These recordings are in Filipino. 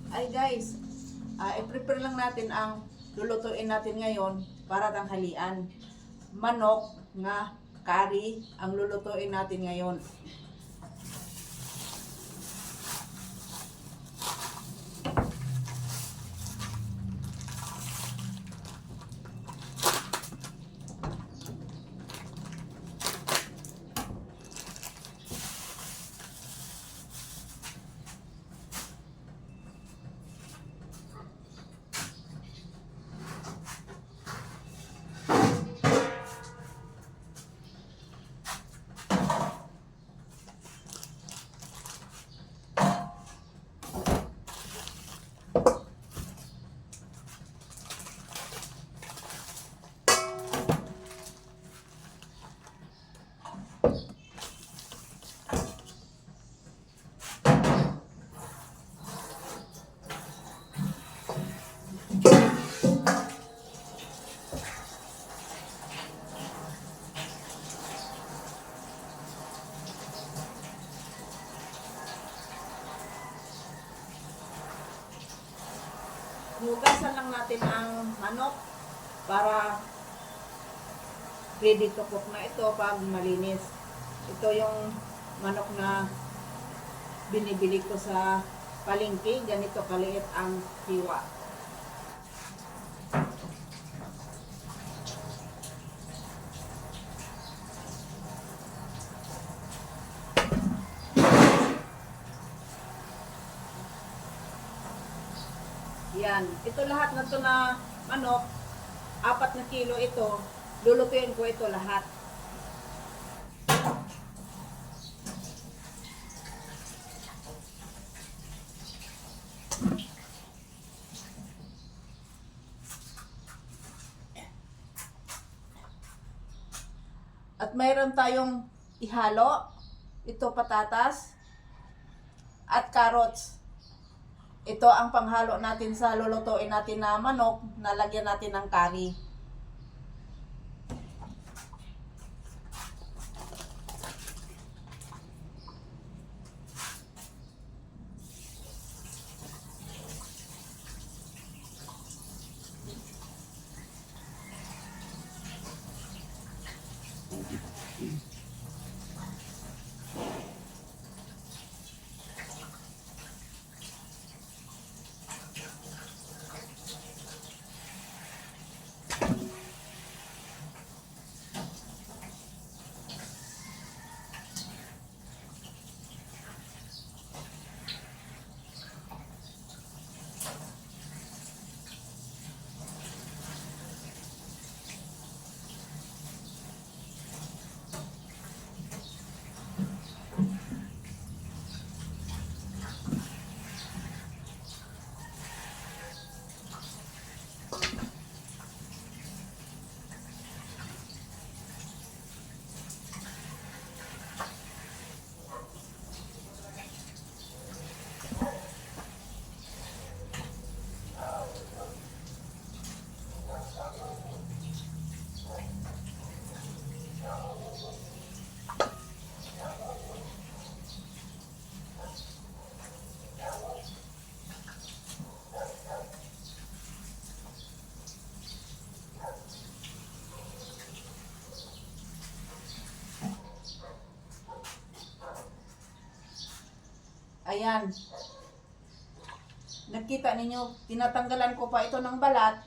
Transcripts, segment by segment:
Ay guys, i-prepare lang natin ang lulutuin natin ngayon para tanghalian. Manok nga curry ang lulutuin natin ngayon. Hugasan lang natin ang manok para ready to cook na ito pag malinis. Ito yung manok na binibili ko sa palengke. Ganito kaliit ang hiwa. Yan. Ito lahat na to na manok, 4 na kilo ito. Lulutuin ko ito lahat. At mayroon tayong ihalo. Ito patatas at carrots. Ito ang panghalo natin sa lulutuin natin na manok na lagyan natin ng curry. Ayan. Nakita ninyo, tinatanggalan ko pa ito ng balat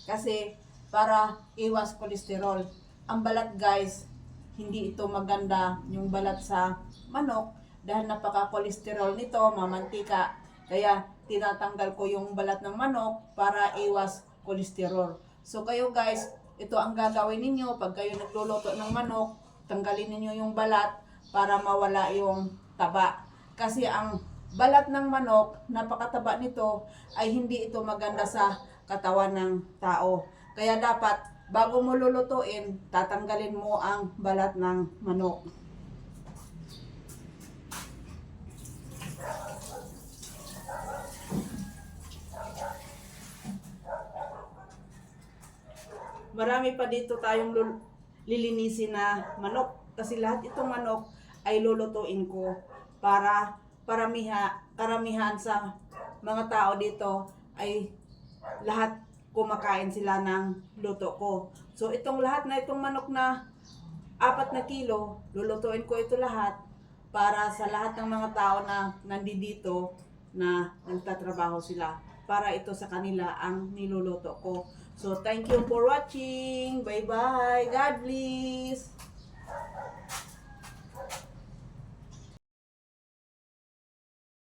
kasi para iwas kolesterol. Ang balat guys, hindi ito maganda yung balat sa manok dahil napaka-kolesterol nito, mamantika. Kaya tinatanggal ko yung balat ng manok para iwas kolesterol. So kayo guys, ito ang gagawin ninyo pag kayo nagluluto ng manok, tanggalin ninyo yung balat para mawala yung taba. Kasi ang balat ng manok, napakataba nito, ay hindi ito maganda sa katawan ng tao. Kaya dapat, bago mo lulutuin, tatanggalin mo ang balat ng manok. Marami pa dito tayong lilinisin na manok. Kasi lahat itong manok ay lulutuin ko para karamihan sa mga tao dito ay lahat kumakain sila ng luto ko. So itong lahat na itong manok na 4 na kilo, lulutuin ko ito lahat para sa lahat ng mga tao na nandito na nagtatrabaho sila. Para ito sa kanila ang niluluto ko. So thank you for watching. Bye bye. God bless.